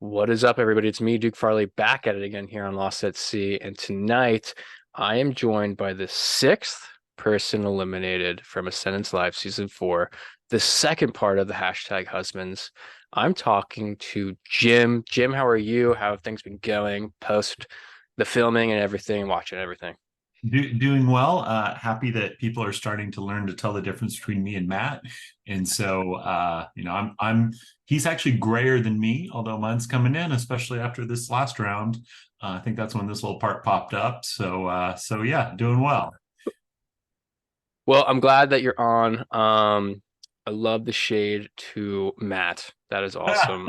What is up, everybody? It's me, Duke Farley, back at it again here on Lost at Sea. And tonight I am joined by the sixth person eliminated from Ascendance Live Season 4, the second part of the hashtag Husbands. I'm talking to Jim. Jim, how are you? How have things been going post the filming and everything, watching everything? Doing well. Happy that people are starting to learn to tell the difference between me and Matt. And so, he's actually grayer than me, although mine's coming in, especially after this last round. I think that's when this little part popped up. So yeah, doing well. Well, I'm glad that you're on. I love the shade to Matt. That is awesome.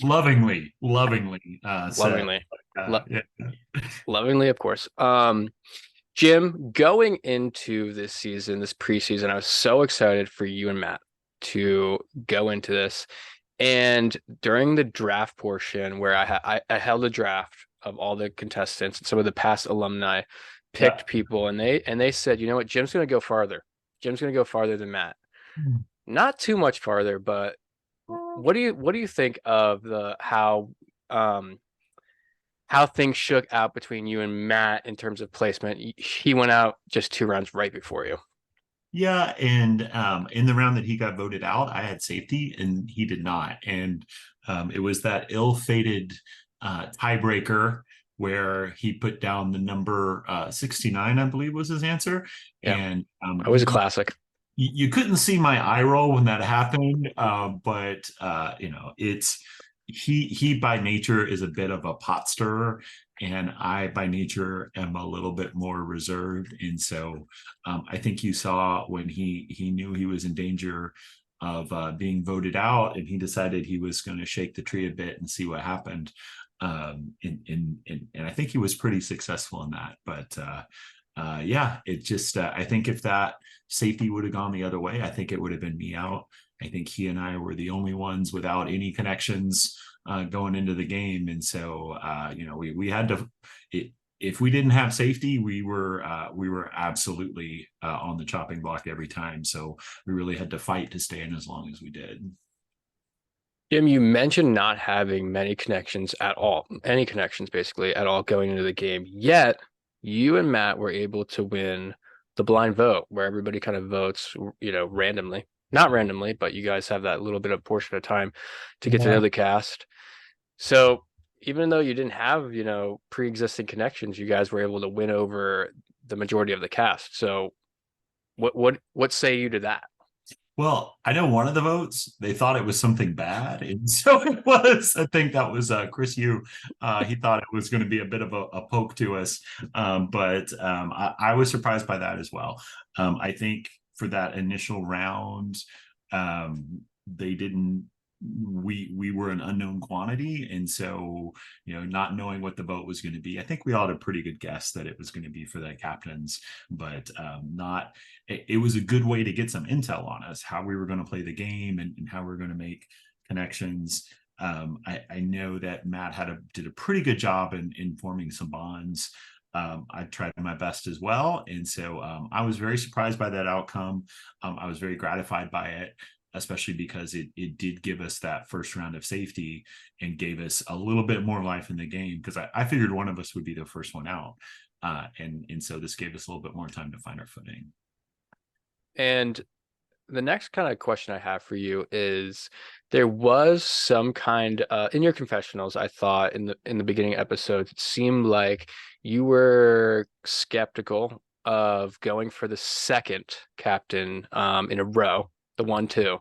Lovingly said. Lovingly. Yeah. Lovingly, of course. Jim, going into this season, this preseason, I was so excited for you and Matt to go into this. And during the draft portion, where I held a draft of all the contestants and some of the past alumni, Yeah. picked people, and they said, you know what, Jim's going to go farther. Jim's going to go farther than Matt. Not too much farther, but what do you think of the how things shook out between you and Matt in terms of placement? He went out just two rounds right before you. Yeah, and in the round that he got voted out, I had safety and he did not. And it was that ill-fated tiebreaker where he put down the number 69, I believe was his answer. Yeah, And always a classic. you couldn't see my eye roll when that happened, but it's he by nature is a bit of a pot stirrer, and I by nature am a little bit more reserved, and so I think you saw when he knew he was in danger of being voted out, and he decided he was going to shake the tree a bit and see what happened. And I think he was pretty successful in that, but yeah, it just I think if that safety would have gone the other way, I think it would have been me out. I think he and I were the only ones without any connections going into the game, and so we had to. If we didn't have safety, we were absolutely on the chopping block every time. So we really had to fight to stay in as long as we did. Jim, you mentioned not having many connections at all, any connections basically at all going into the game. Yet you and Matt were able to win the blind vote where everybody kind of votes, randomly. Not randomly, but you guys have that little bit of portion of time to get to know Yeah. the cast. So even though you didn't have, pre-existing connections, you guys were able to win over the majority of the cast. So what say you to that? Well, I know one of the votes, they thought it was something bad. And so it was, I think that was Chris Yu. He thought it was going to be a bit of a poke to us. But I was surprised by that as well. I think for that initial round, they didn't, we were an unknown quantity. And so, not knowing what the vote was going to be, I think we all had a pretty good guess that it was going to be for the captains, but not it was a good way to get some intel on us, how we were going to play the game and how we are going to make connections. I know that Matt did a pretty good job in forming some bonds. I tried my best as well. And so I was very surprised by that outcome. I was very gratified by it, especially because it did give us that first round of safety and gave us a little bit more life in the game, because I figured one of us would be the first one out. And so this gave us a little bit more time to find our footing. And the next kind of question I have for you is there was some kind in your confessionals, I thought in the beginning episodes, it seemed like you were skeptical of going for the second captain in a row, the 1-2.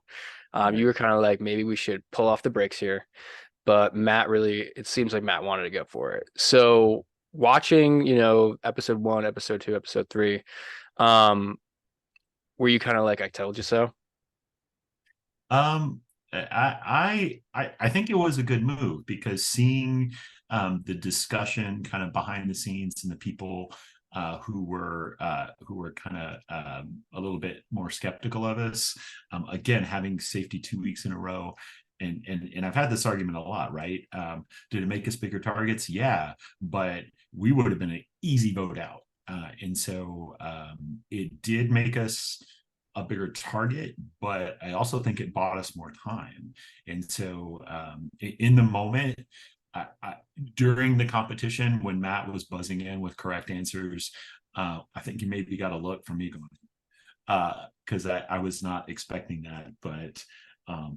Right. You were kind of like maybe we should pull off the brakes here, but Matt really it seems like Matt wanted to go for it. So watching, episode 1, episode 2, episode 3, um, were you kind of like I told you so? Um, I think it was a good move, because seeing the discussion kind of behind the scenes and the people who were kind of a little bit more skeptical of us. Again, having safety 2 weeks in a row. And I've had this argument a lot, right? Did it make us bigger targets? Yeah, but we would have been an easy vote out. And so it did make us a bigger target, but I also think it bought us more time. And so in the moment, I, during the competition, when Matt was buzzing in with correct answers, I think you maybe got a look from me going, because I was not expecting that, but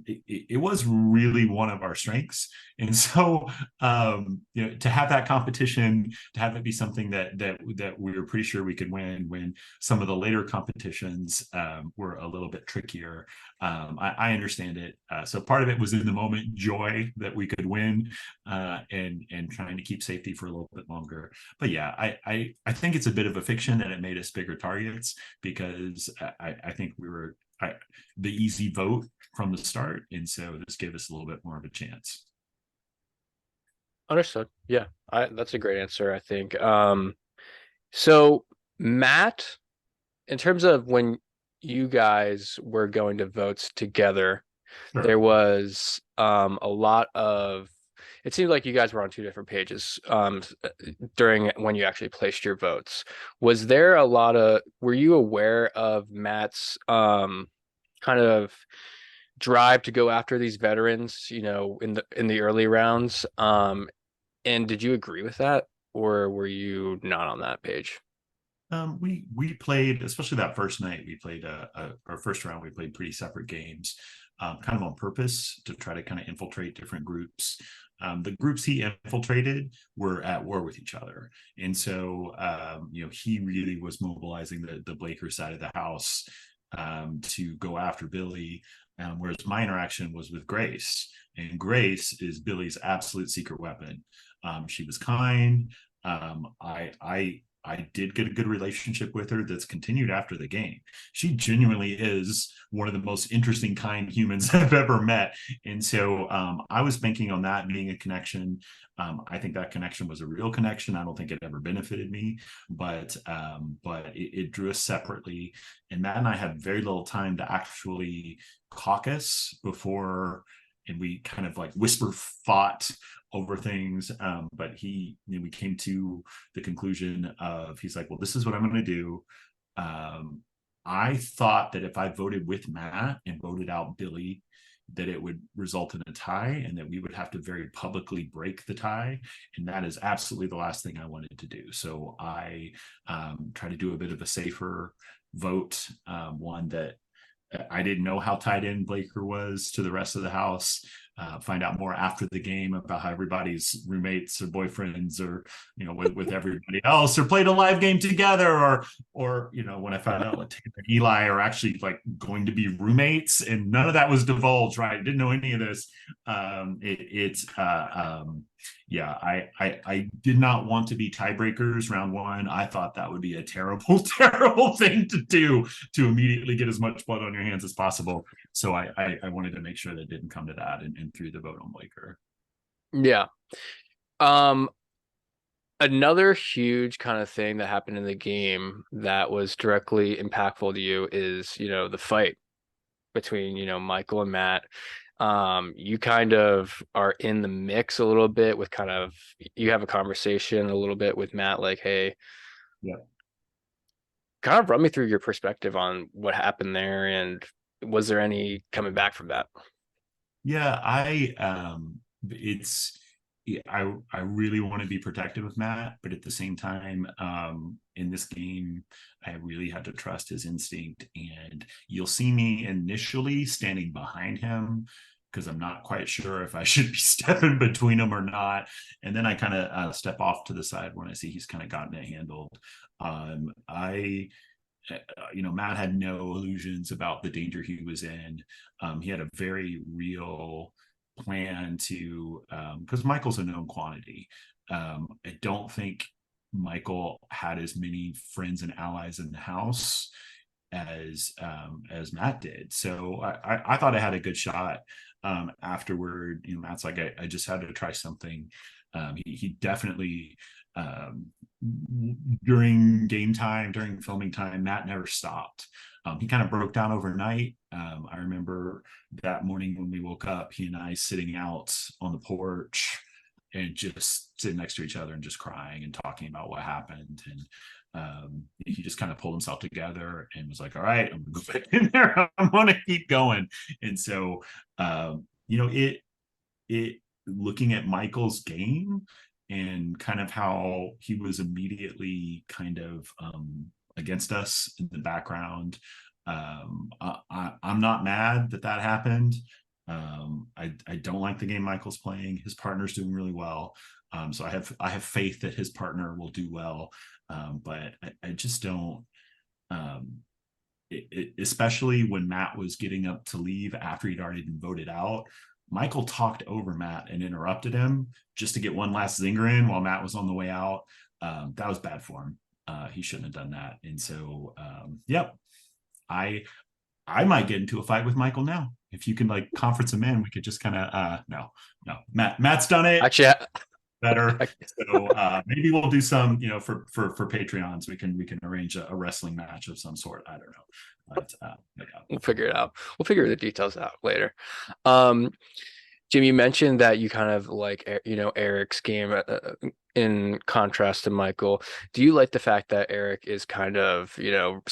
it was really one of our strengths. And so, to have that competition, to have it be something that we were pretty sure we could win when some of the later competitions were a little bit trickier. I understand it. So part of it was in the moment joy that we could win, and trying to keep safety for a little bit longer. But yeah, I think it's a bit of a fiction that it made us bigger targets, because I think we were the easy vote from the start, and so this gave us a little bit more of a chance. Understood. Yeah, that's a great answer, I think. So Matt, in terms of when you guys were going to votes together, there Sure. was a lot of it seemed like you guys were on two different pages during when you actually placed your votes. Was there a lot of were you aware of Matt's kind of drive to go after these veterans, in the early rounds? And did you agree with that, or were you not on that page? We played, especially that first night. We played our first round. We played pretty separate games, kind of on purpose to try to kind of infiltrate different groups. The groups he infiltrated were at war with each other, and so he really was mobilizing the Blaker side of the house to go after Billy, whereas my interaction was with Grace, and Grace is Billy's absolute secret weapon. She was kind. I did get a good relationship with her that's continued after the game. She genuinely is one of the most interesting, kind humans I've ever met. And so I was banking on that being a connection. I think that connection was a real connection. I don't think it ever benefited me, but it drew us separately. And Matt and I had very little time to actually caucus before, and we kind of like whisper fought over things. But we came to the conclusion of, he's like, well, this is what I'm going to do. I thought that if I voted with Matt and voted out Billy, that it would result in a tie and that we would have to very publicly break the tie. And that is absolutely the last thing I wanted to do. So I try to do a bit of a safer vote, one that I didn't know how tied in Blaker was to the rest of the house. Find out more after the game about how everybody's roommates or boyfriends, or with everybody else, or played a live game together, or when I found out what Taylor and Eli are actually like going to be roommates, and none of that was divulged. Right, I didn't know any of this. Yeah, I did not want to be tiebreakers round one. I thought that would be a terrible, terrible thing to do, to immediately get as much blood on your hands as possible. So I wanted to make sure that didn't come to that, and threw the vote on Blaker. Yeah. Um, Another huge kind of thing that happened in the game that was directly impactful to you is, the fight between, Michael and Matt. You kind of are in the mix a little bit with you have a conversation a little bit with Matt, like, hey, Yeah. kind of run me through your perspective on what happened there, and was there any coming back from that? Yeah, it's yeah, I really want to be protective of Matt, but at the same time, in this game, I really had to trust his instinct. And you'll see me initially standing behind him because I'm not quite sure if I should be stepping between them or not. And then I kind of step off to the side when I see he's kind of gotten it handled. I Matt had no illusions about the danger he was in. He had a very real plan to, because Michael's a known quantity. I don't think Michael had as many friends and allies in the house as Matt did. So I thought I had a good shot. Afterward, Matt's like, I just had to try something. He definitely, during game time, during filming time, Matt never stopped. He kind of broke down overnight. I remember that morning when we woke up, he and I sitting out on the porch and just sitting next to each other and just crying and talking about what happened. And he just kind of pulled himself together and was like, all right, I'm gonna go back in there. I'm gonna keep going. And so it looking at Michael's game and kind of how he was immediately kind of against us in the background. I'm not mad that that happened. I don't like the game Michael's playing. His partner's doing really well. So I have faith that his partner will do well. But I just don't. Um, Especially when Matt was getting up to leave after he'd already been voted out. Michael talked over Matt and interrupted him just to get one last zinger in while Matt was on the way out. That was bad for him. He shouldn't have done that. And so, yep, I I might get into a fight with Michael now. If you can like conference him in, we could just kind of no. Matt's done it Actually, better. I, So maybe we'll do some, for Patreons, we can arrange a wrestling match of some sort. I don't know. But yeah. we'll figure it out. We'll figure the details out later. Um, Jim, you mentioned that you kind of like, Eric's game in contrast to Michael. Do you like the fact that Eric is kind of,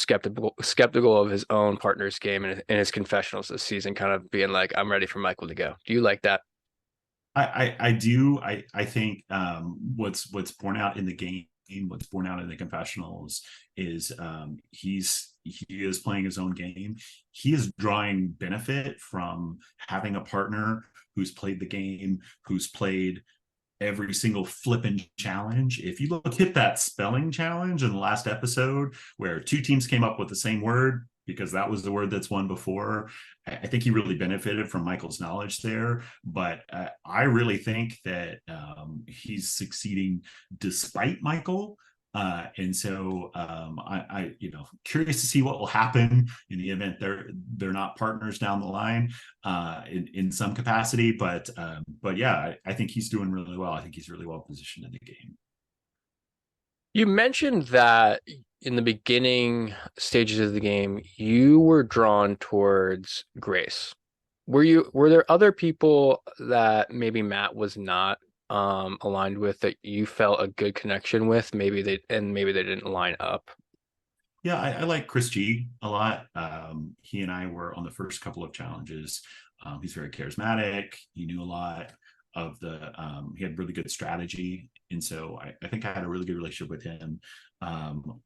skeptical of his own partner's game and in his confessionals this season, kind of being like, I'm ready for Michael to go. Do you like that? I do. I think what's borne out in the game, what's borne out in the confessionals is he is playing his own game. He is drawing benefit from having a partner who's played the game, who's played every single flipping challenge. If you look at that spelling challenge in the last episode where two teams came up with the same word because that was the word that's won before, I think he really benefited from Michael's knowledge there. But I really think that he's succeeding despite Michael. And so curious to see what will happen in the event they're not partners down the line in some capacity. But yeah, I think he's doing really well. I think he's really well positioned in the game. You mentioned that in the beginning stages of the game, you were drawn towards Grace. Were there other people that maybe Matt was not aligned with that you felt a good connection with? Maybe they didn't line up. Yeah, I like Chris G a lot. He and I were on the first couple of challenges. He's very charismatic. He knew a lot of he had really good strategy. And so I think I had a really good relationship with him.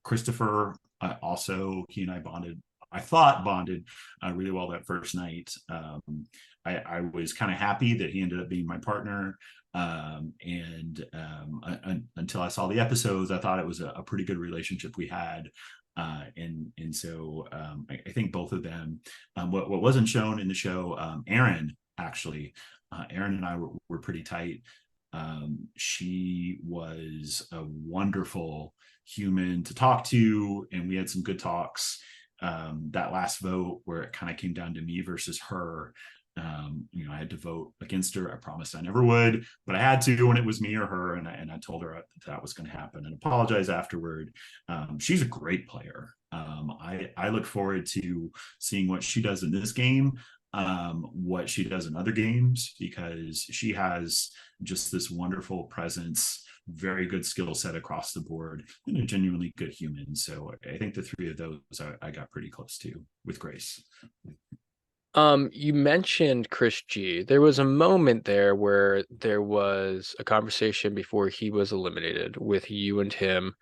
Christopher, also, he and I bonded, I thought bonded really well that first night. I was kind of happy that he ended up being my partner. Until I saw the episodes, I thought it was a pretty good relationship we had. I think both of them. What wasn't shown in the show, Aaron actually, Aaron and I were pretty tight. She was a wonderful human to talk to, and we had some good talks. That last vote where it kind of came down to me versus her, I had to vote against her. I promised I never would, but I had to when it was me or her, and I told her that was going to happen and apologized afterward. She's a great player. I look forward to seeing what she does in this game, what she does in other games, because she has just this wonderful presence, very good skill set across the board, and a genuinely good human. So I think the three of those I got pretty close to with Grace. You mentioned Chris G. There was a moment there where there was a conversation before he was eliminated with you and him,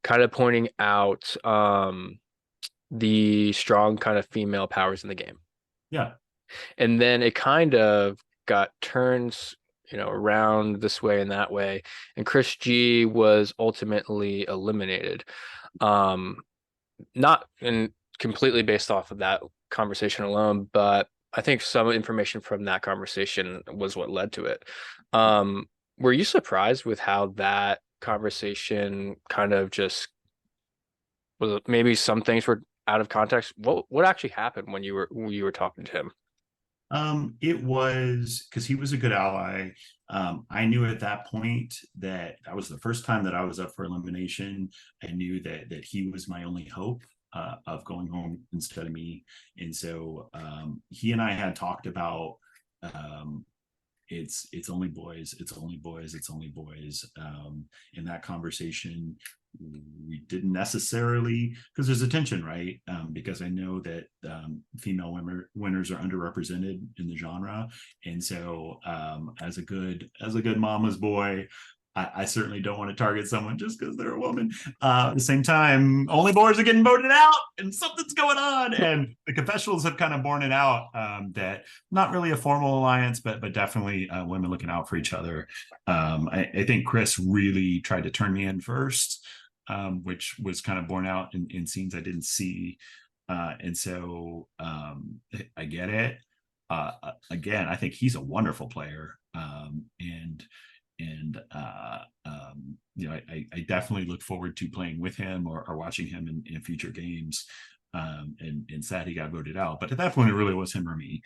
kind of pointing out the strong kind of female powers in the game. Yeah. And then it kind of got turns, around this way and that way. And Chris G was ultimately eliminated. Um, Not in completely based off of that conversation alone, but I think some information from that conversation was what led to it. Were you surprised with how that conversation kind of just was? Maybe some things were out of context. What actually happened when you were talking to him? It was because he was a good ally. I knew at that point that was the first time that I was up for elimination. I knew that he was my only hope of going home instead of me. And so he and I had talked about it's only boys, it's only boys, it's only boys. In that conversation, we didn't necessarily, because there's a tension, right? Because I know that female winners are underrepresented in the genre, and so as a good mama's boy, I certainly don't want to target someone just because they're a woman. At the same time, only boys are getting voted out, and something's going on. And the confessionals have kind of borne it out, that not really a formal alliance, but definitely women looking out for each other. I think Chris really tried to turn me in first, which was kind of borne out in scenes I didn't see. And so I get it. Again, I think he's a wonderful player. I definitely look forward to playing with him or watching him in future games. And sad he got voted out, but at that point it really was him or me.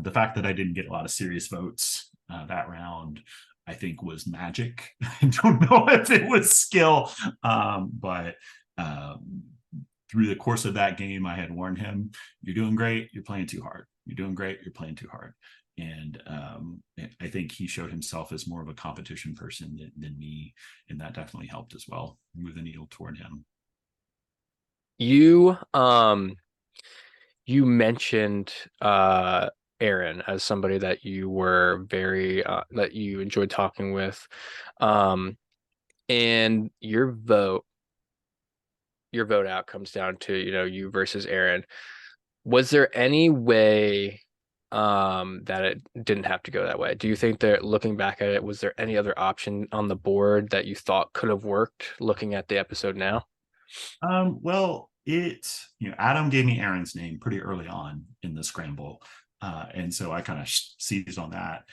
The fact that I didn't get a lot of serious votes that round, I think, was magic. I don't know if it was skill, but through the course of that game, I had warned him, "You're doing great. You're playing too hard. You're doing great. You're playing too hard." And I think he showed himself as more of a competition person than me, and that definitely helped as well, move the needle toward him. You you mentioned Aaron as somebody that you were very that you enjoyed talking with. Um and your vote out comes down to, you versus Aaron. Was there any way that it didn't have to go that way? Do you think that, looking back at it, was there any other option on the board that you thought could have worked looking at the episode now? Well, Adam gave me Aaron's name pretty early on in the scramble, and so I kind of seized on that.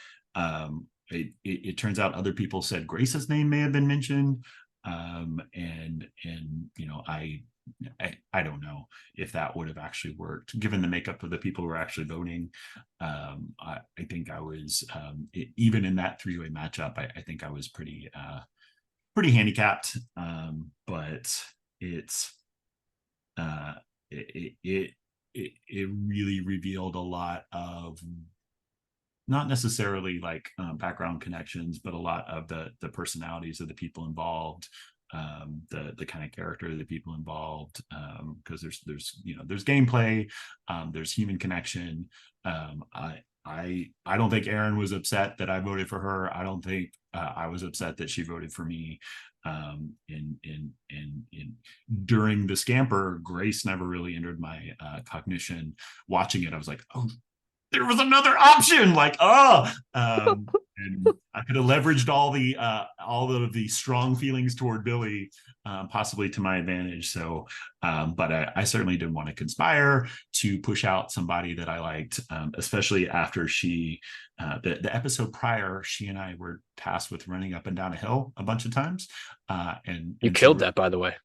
It turns out other people said Grace's name may have been mentioned, and I don't know if that would have actually worked given the makeup of the people who were actually voting. I think I was, even in that three-way matchup, I think I was pretty handicapped, but it's uh, it, it it really revealed a lot of, not necessarily like background connections, but a lot of the personalities of the people involved, the kind of character of the people involved. Because there's gameplay, there's human connection. I don't think Erin was upset that I voted for her. I don't think I was upset that she voted for me. In during the scamper, Grace never really entered my cognition. Watching it, I was like, oh, there was another option. Like, and I could have leveraged all of the strong feelings toward Billy, possibly to my advantage. So, but I certainly didn't want to conspire to push out somebody that I liked, especially after the episode prior, she and I were tasked with running up and down a hill a bunch of times, You and so killed that, by the way.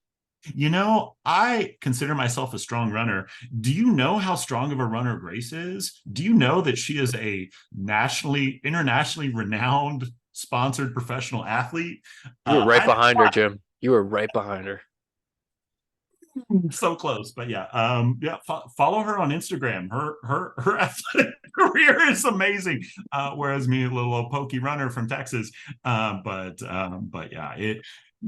I consider myself a strong runner. Do you know how strong of a runner Grace is? Do you know that she is a internationally renowned, sponsored professional athlete? You were right I behind her, Jim. You were right behind her. so close, but yeah, follow her on Instagram. Her athletic career is amazing. Whereas me, a little old pokey runner from Texas, but yeah, it.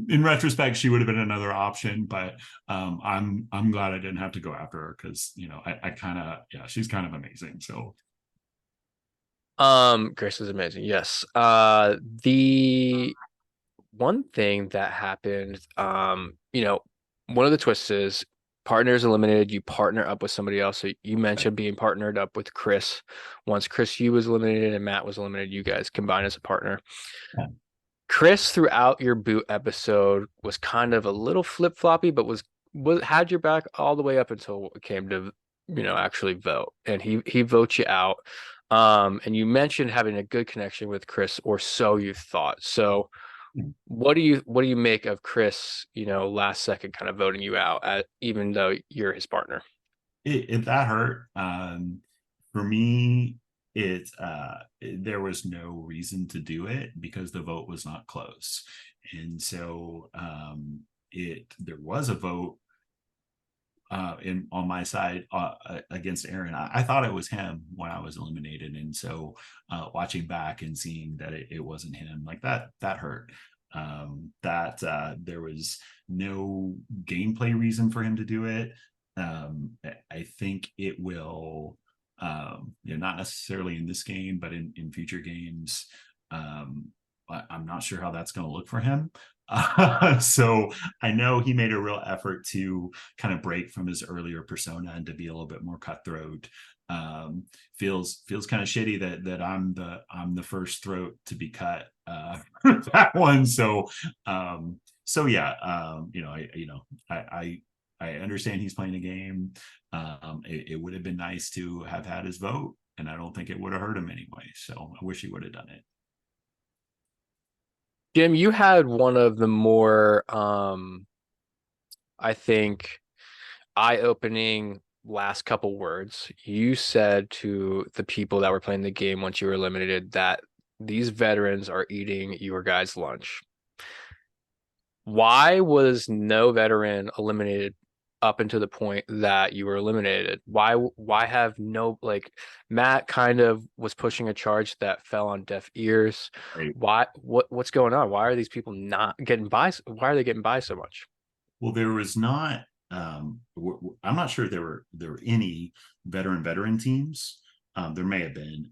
In retrospect, she would have been another option, but I'm glad I didn't have to go after her because I kind of, yeah, she's kind of amazing. So Grace is amazing. Yes. The one thing that happened, one of the twists is partners eliminated, you partner up with somebody else. So you mentioned being partnered up with Chris. Once Chris Yu was eliminated and Matt was eliminated, you guys combined as a partner. yeah. Chris, throughout your boot episode, was kind of a little flip-floppy, but was had your back all the way up until it came to, actually vote. And he votes you out. And you mentioned having a good connection with Chris, or so you thought. So what do you make of Chris, last second kind of voting you out, even though you're his partner? That hurt. For me, there was no reason to do it because the vote was not close, and so it there was a vote in on my side against Aaron. I thought it was him when I was eliminated, and so watching back and seeing that it wasn't him, like that hurt. That there was no gameplay reason for him to do it. I think it will, not necessarily in this game, but in future games. I'm not sure how that's going to look for him. So I know he made a real effort to kind of break from his earlier persona and to be a little bit more cutthroat. Feels kind of shitty that I'm the first throat to be cut that one. So yeah, I understand he's playing a game. It would have been nice to have had his vote, and I don't think it would have hurt him anyway. So I wish he would have done it. Jim, you had one of the more, I think, eye-opening last couple words. You said to the people that were playing the game once you were eliminated that these veterans are eating your guys' lunch. Why was no veteran eliminated up until the point that you were eliminated? Why have no, like, Matt kind of was pushing a charge that fell on deaf ears. Right. What's going on? Why are these people not getting by? Why are they getting by so much? Well, there was not. I'm not sure there were any veteran teams. There may have been,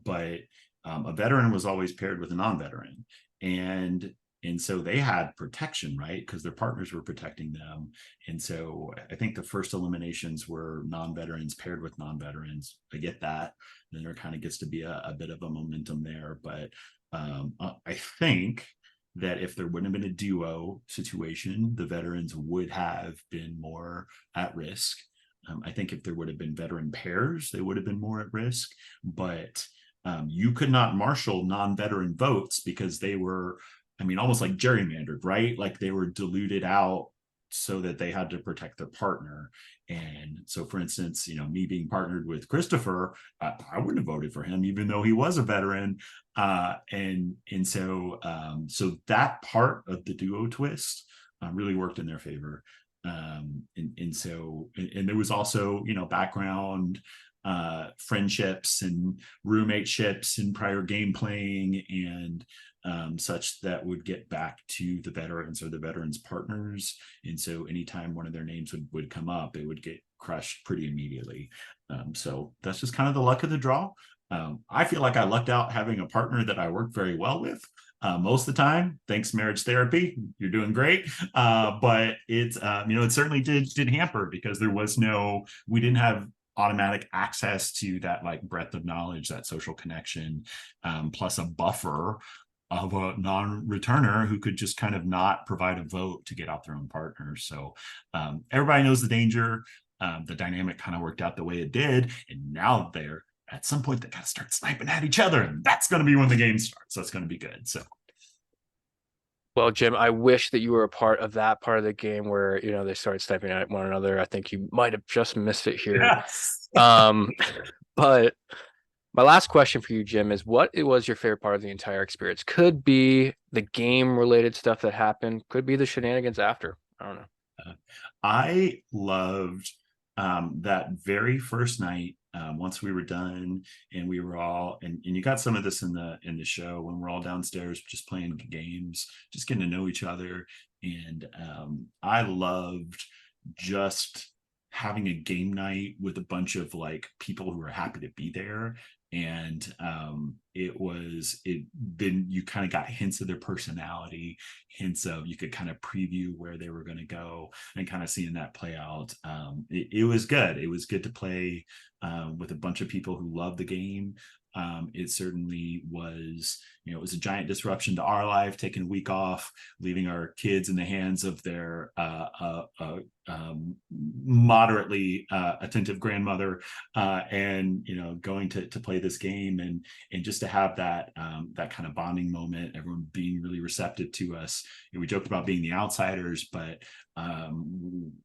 but a veteran was always paired with a non-veteran, and and so they had protection, right? Because their partners were protecting them. And so I think the first eliminations were non-veterans paired with non-veterans. I get that. Then there kind of gets to be a bit of a momentum there, but I think that if there wouldn't have been a duo situation, the veterans would have been more at risk. I think if there would have been veteran pairs, they would have been more at risk. But you could not marshal non-veteran votes because they were, I mean, almost like gerrymandered, right? Like they were diluted out so that they had to protect their partner. And so, for instance, me being partnered with Christopher, I wouldn't have voted for him, even though he was a veteran. So that part of the duo twist really worked in their favor. And there was also, background friendships and roommateships and prior game playing and such that would get back to the veterans or the veterans partners. And so anytime one of their names would come up, it would get crushed pretty immediately. So that's just kind of the luck of the draw. I feel like I lucked out having a partner that I worked very well with. Most of the time, thanks marriage therapy, you're doing great. But it certainly did hamper because we didn't have automatic access to that like breadth of knowledge, that social connection, plus a buffer of a non-returner who could just kind of not provide a vote to get out their own partner. So everybody knows the danger. The dynamic kind of worked out the way it did, and now they're at some point they got to start sniping at each other, and that's going to be when the game starts. That's going to be good. So Well, Jim, I wish that you were a part of that part of the game where, they started sniping at one another. I think you might have just missed it here. yes. Um, but my last question for you, Jim, is what it was your favorite part of the entire experience? Could be the game related stuff that happened, could be the shenanigans after. I don't know. I loved that very first night. Once we were done and we were all and you got some of this in the show when we're all downstairs just playing games, just getting to know each other. And I loved just having a game night with a bunch of like people who were happy to be there. And then you kind of got hints of their personality, hints of, you could kind of preview where they were going to go, and kind of seeing that play out. It was good. It was good to play with a bunch of people who love the game. It certainly was, it was a giant disruption to our life, taking a week off, leaving our kids in the hands of their moderately attentive grandmother, and going to play this game, and just to have that kind of bonding moment, everyone being really receptive to us. We joked about being the outsiders, but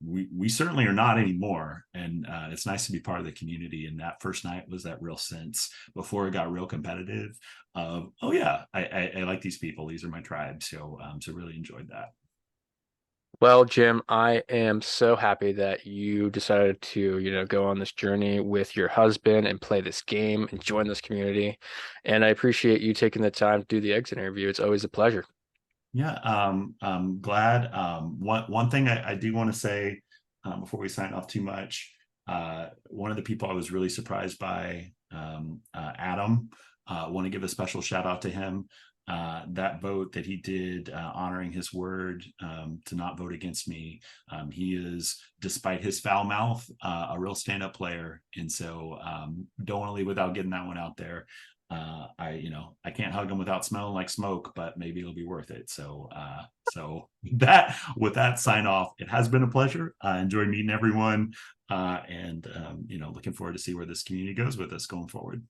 we certainly are not anymore, and it's nice to be part of the community. And that first night was that real sense before it got real competitive of, oh yeah, I like these people, these are my tribe. So really enjoyed that. Well, Jim, I am so happy that you decided to, go on this journey with your husband and play this game and join this community. And I appreciate you taking the time to do the exit interview. It's always a pleasure. Yeah, I'm glad. One thing I do want to say before we sign off too much, one of the people I was really surprised by, Adam. Want to give a special shout out to him. That vote that he did, honoring his word to not vote against me. He is, despite his foul mouth, a real stand-up player, and so don't want to leave without getting that one out there. I can't hug him without smelling like smoke, but maybe it'll be worth it. So that with that sign off, it has been a pleasure. I enjoyed meeting everyone, and looking forward to see where this community goes with us going forward.